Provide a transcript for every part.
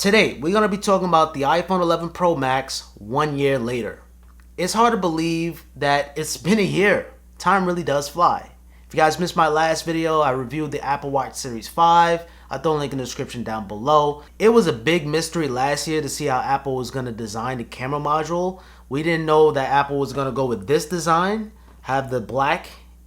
Today, we're going to be talking about the iPhone 11 Pro Max 1 year later. It's hard to believe that it's been a year. Time really does fly. If you guys missed my last video, I reviewed the Apple Watch Series 5. I'll throw a link in the description down below. It was a big mystery last year to see how Apple was going to design the camera module. We didn't know that Apple was going to go with this design, have the black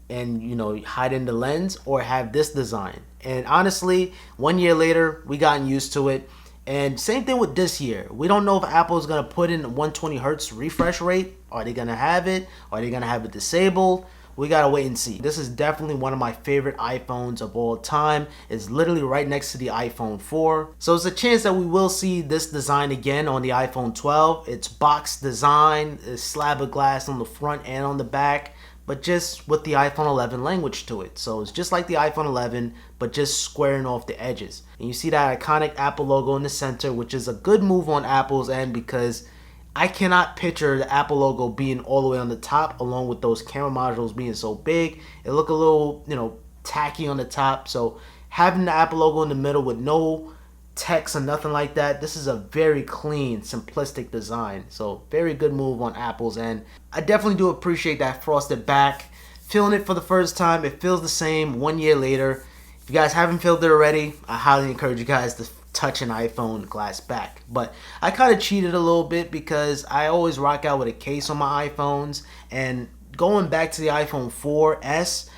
and hide in the lens, or have this design. And honestly, 1 year later, we gotten used to it. And same thing with this year. We don't know if Apple is going to put in 120 hertz refresh rate. Are they going to have it? Are they going to have it disabled? We got to wait and see. This is definitely one of my favorite iPhones of all time. It's literally right next to the iPhone 4. So it's a chance that we will see this design again on the iPhone 12. It's box design, a slab of glass on the front and on the back, but just with the iPhone 11 language to it. So it's just like the iPhone 11, but just squaring off the edges. And you see that iconic Apple logo in the center, which is a good move on Apple's end because I cannot picture the Apple logo being all the way on the top along with those camera modules being so big. It look a little, tacky on the top. So having the Apple logo in the middle with no text or nothing like that, this is a very clean, simplistic design. So very good move on Apple's end. I definitely do appreciate that frosted back. Feeling it for the first time. It feels the same 1 year later. If you guys haven't felt it already, I highly encourage you guys to touch an iPhone glass back. But I kind of cheated a little bit because I always rock out with a case on my iPhones, and going back to the iPhone 4S,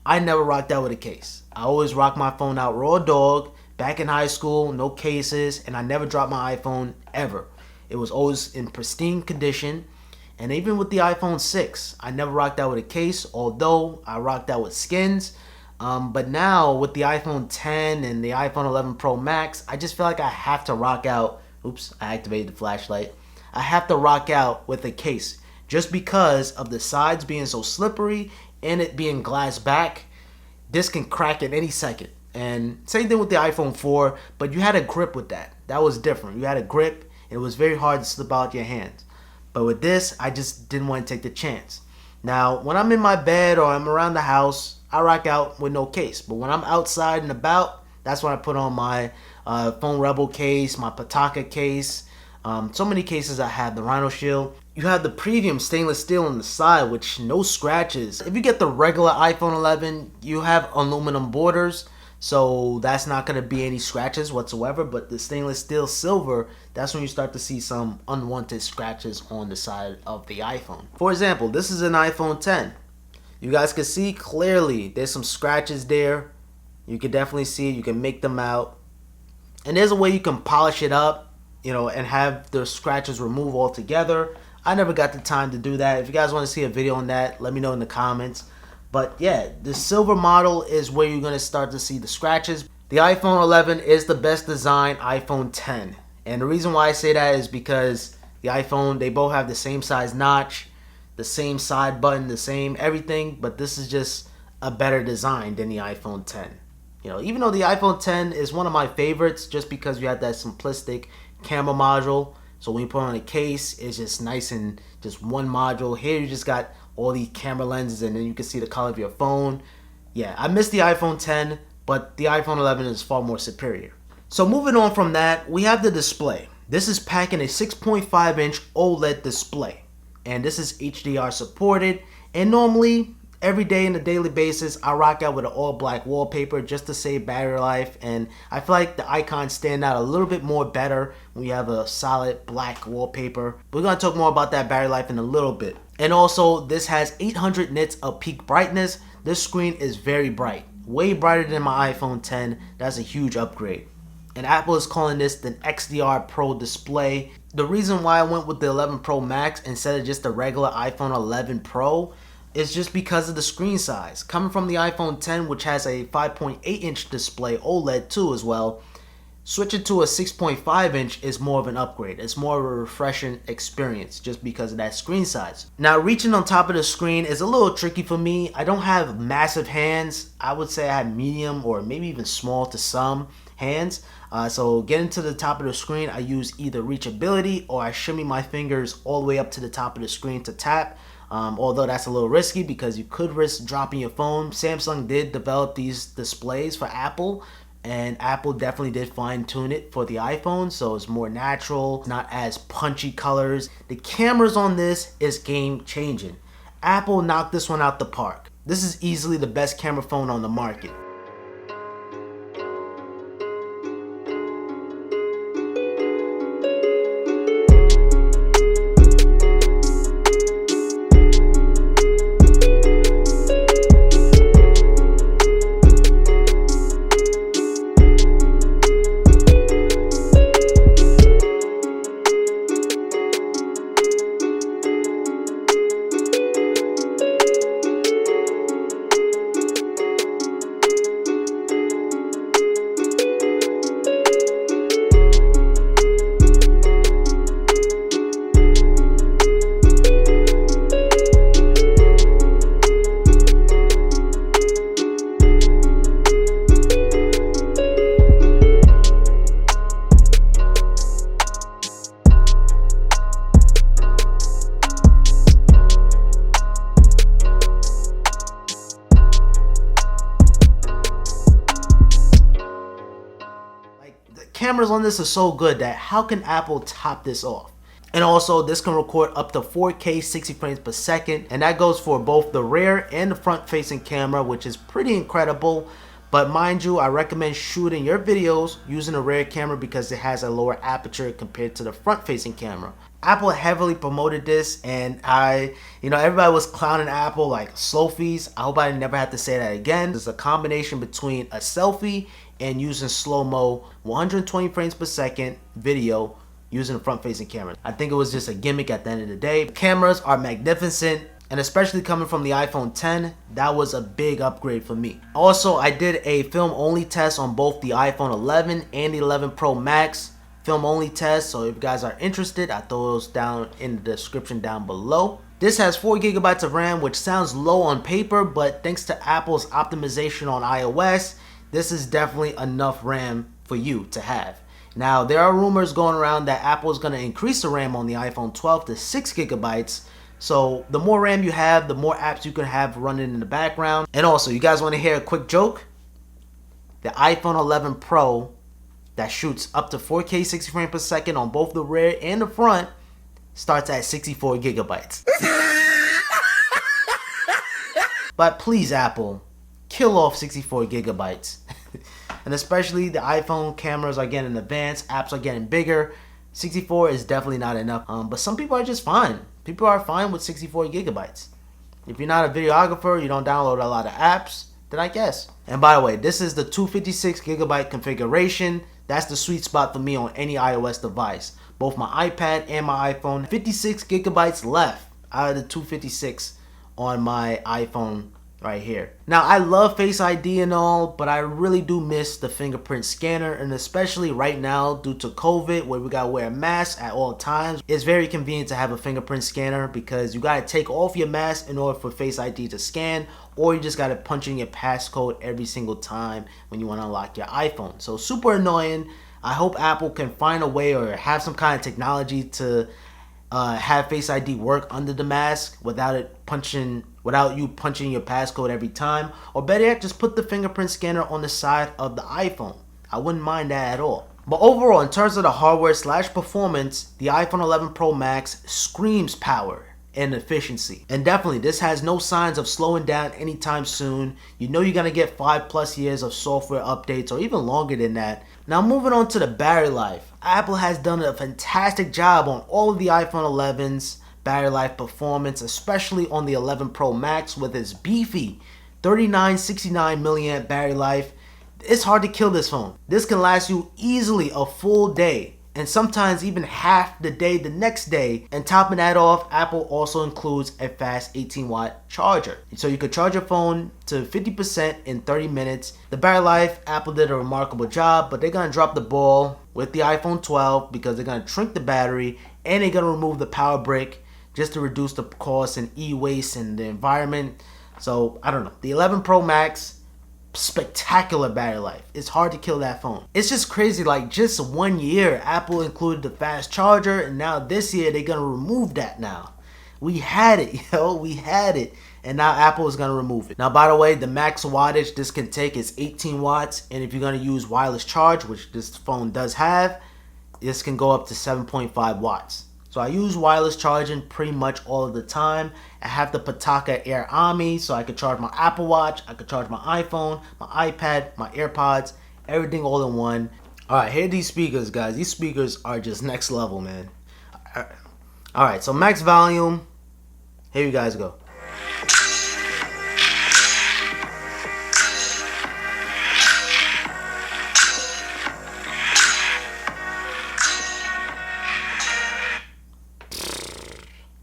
I never rocked out with a case. I always rock my phone out raw dog. Back in high school, no cases, and I never dropped my iPhone ever. It was always in pristine condition. And even with the iPhone 6, I never rocked out with a case, although I rocked out with skins. But now with the iPhone 10 and the iPhone 11 Pro Max, I just feel like I have to rock out. Oops, I activated the flashlight. I have to rock out with a case just because of the sides being so slippery and it being glass back. This can crack at any second. And same thing with the iPhone 4, but you had a grip with that. That was different. You had a grip. It was very hard to slip out your hands. But with this, I just didn't want to take the chance. Now, when I'm in my bed or I'm around the house, I rock out with no case. But when I'm outside and about, that's when I put on my Phone Rebel case, my Pitaka case. So many cases I have. The Rhino Shield. You have the premium stainless steel on the side, which no scratches. If you get the regular iPhone 11, you have aluminum borders. So that's not going to be any scratches whatsoever. But the stainless steel silver, that's when you start to see some unwanted scratches on the side of the iPhone. For example, this is an iPhone 10. You guys can see clearly there's some scratches there. You can definitely see it. You can make them out. And there's a way you can polish it up, and have the scratches removed altogether. I never got the time to do that. If you guys want to see a video on that, let me know in the comments. But yeah, the silver model is where you're going to start to see the scratches. The iPhone 11 is the best designed iPhone 10. And the reason why I say that is because the iPhone, they both have the same size notch, the same side button, the same everything. But this is just a better design than the iPhone 10. Even though the iPhone 10 is one of my favorites just because you have that simplistic camera module. So when you put on a case, it's just nice and just one module. Here you just got all these camera lenses, and then you can see the color of your phone. Yeah, I miss the iPhone 10, but the iPhone 11 is far more superior. So moving on from that, we have the display. This is packing a 6.5-inch OLED display, and this is HDR supported. And normally, every day on a daily basis, I rock out with an all-black wallpaper just to save battery life, and I feel like the icons stand out a little bit more better when you have a solid black wallpaper. We're going to talk more about that battery life in a little bit. And also, this has 800 nits of peak brightness. This screen is very bright, way brighter than my iPhone 10. That's a huge upgrade. And Apple is calling this the XDR Pro display. The reason why I went with the 11 Pro Max instead of just the regular iPhone 11 Pro is just because of the screen size. Coming from the iPhone 10, which has a 5.8-inch display OLED too as well, switching to a 6.5-inch is more of an upgrade. It's more of a refreshing experience just because of that screen size. Now, reaching on top of the screen is a little tricky for me. I don't have massive hands. I would say I have medium or maybe even small to some hands. So getting to the top of the screen, I use either reachability or I shimmy my fingers all the way up to the top of the screen to tap. Although that's a little risky because you could risk dropping your phone. Samsung did develop these displays for Apple, and Apple definitely did fine tune it for the iPhone, so it's more natural, not as punchy colors. The cameras on this is game changing. Apple knocked this one out the park. This is easily the best camera phone on the market. Cameras on this are so good that how can Apple top this off? And also, this can record up to 4K 60 frames per second, and that goes for both the rear and the front facing camera, which is pretty incredible. But mind you, I recommend shooting your videos using a rear camera because it has a lower aperture compared to the front facing camera. Apple heavily promoted this, and everybody was clowning Apple like selfies. I hope I never have to say that again. It's a combination between a selfie and using slow-mo 120 frames per second video using a front-facing camera. I think it was just a gimmick at the end of the day. Cameras are magnificent, and especially coming from the iPhone 10, that was a big upgrade for me. Also, I did a film-only test on both the iPhone 11 and the 11 Pro Max. Film-only test, so if you guys are interested, I throw those down in the description down below. This has 4 GB of RAM, which sounds low on paper, but thanks to Apple's optimization on iOS, this is definitely enough RAM for you to have. Now, there are rumors going around that Apple is going to increase the RAM on the iPhone 12 to 6 GB. So the more RAM you have, the more apps you can have running in the background. And also, you guys want to hear a quick joke? The iPhone 11 Pro that shoots up to 4K 60 frames per second on both the rear and the front starts at 64 GB. But please, Apple, kill off 64 GB. And especially the iPhone cameras are getting advanced, apps are getting bigger. 64 is definitely not enough. But some people are just fine. People are fine with 64 GB. If you're not a videographer, you don't download a lot of apps, then I guess. And by the way, this is the 256 GB configuration. That's the sweet spot for me on any iOS device. Both my iPad and my iPhone. 56 GB left out of the 256 on my iPhone right here. Now, I love Face ID and all, but I really do miss the fingerprint scanner, and especially right now due to COVID, where we gotta wear a mask at all times. It's very convenient to have a fingerprint scanner because you gotta take off your mask in order for Face ID to scan, or you just gotta punch in your passcode every single time when you want to unlock your iPhone. So super annoying. I hope Apple can find a way or have some kind of technology to have Face ID work under the mask without you punching your passcode every time, or better yet, just put the fingerprint scanner on the side of the iPhone. I wouldn't mind that at all. But overall, in terms of the hardware / performance, the iPhone 11 Pro Max screams power and efficiency. And definitely, this has no signs of slowing down anytime soon. You know you're gonna get 5+ years of software updates, or even longer than that. Now, moving on to the battery life. Apple has done a fantastic job on all of the iPhone 11's battery life performance, especially on the 11 Pro Max with its beefy 3969 milliamp battery life. It's hard to kill this phone. This can last you easily a full day, and sometimes even half the day the next day. And topping that off, Apple also includes a fast 18-watt charger. So you could charge your phone to 50% in 30 minutes. The battery life, Apple did a remarkable job, but they're going to drop the ball with the iPhone 12 because they're going to shrink the battery and they're going to remove the power brick just to reduce the cost and e-waste and the environment. So, I don't know. The 11 Pro Max, spectacular battery life. It's hard to kill that phone. It's just crazy, like just 1 year Apple included the fast charger, and now this year they're gonna remove that. Now we had it, we had it, and now Apple is going to remove it. Now, by the way, the max wattage this can take is 18 watts, and if you're going to use wireless charge, which this phone does have, this can go up to 7.5 watts. So I use wireless charging pretty much all of the time. I have the Pitaka Air Omni, so I can charge my Apple Watch, I can charge my iPhone, my iPad, my AirPods, everything all in one. Alright, here are these speakers, guys. These speakers are just next level, man. Alright, so max volume. Here you guys go.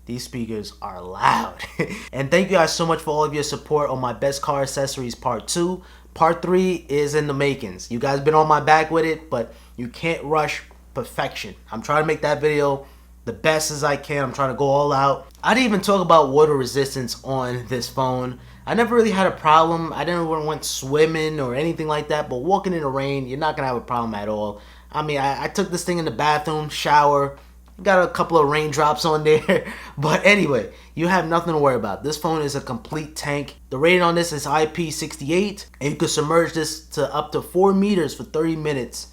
These speakers are loud. And thank you guys so much for all of your support on my best car accessories part 2. Part 3 is in the makings. You guys been on my back with it, but you can't rush perfection. I'm trying to make that video the best as I can. I'm trying to go all out. I didn't even talk about water resistance on this phone. I never really had a problem. I didn't went swimming or anything like that, but walking in the rain, you're not gonna have a problem at all. I mean, I took this thing in the bathroom, shower, got a couple of raindrops on there. But anyway, you have nothing to worry about. This phone is a complete tank. The rating on this is IP68, and you can submerge this to up to 4 meters for 30 minutes.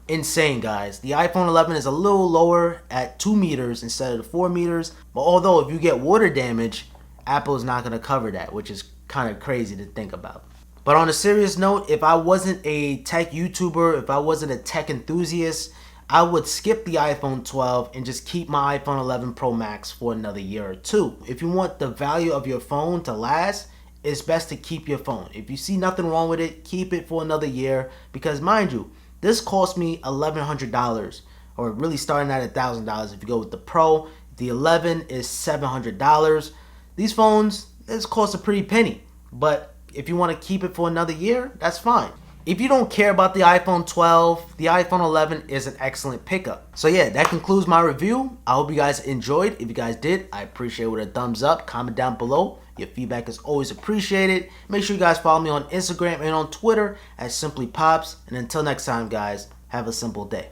Insane, guys. The iPhone 11 is a little lower at 2 meters instead of the 4 meters. But although if you get water damage, Apple is not going to cover that, which is kind of crazy to think about. But on a serious note, if I wasn't a tech YouTuber, if I wasn't a tech enthusiast, I would skip the iPhone 12 and just keep my iPhone 11 Pro Max for another year or two. If you want the value of your phone to last, it's best to keep your phone. If you see nothing wrong with it, keep it for another year. Because mind you, this cost me $1,100, or really starting at $1,000 if you go with the Pro. The 11 is $700. These phones, this costs a pretty penny. But if you want to keep it for another year, that's fine. If you don't care about the iPhone 12, the iPhone 11 is an excellent pickup. So yeah, that concludes my review. I hope you guys enjoyed. If you guys did, I appreciate it with a thumbs up. Comment down below. Your feedback is always appreciated. Make sure you guys follow me on Instagram and on Twitter at SimplyPops. And until next time, guys, have a simple day.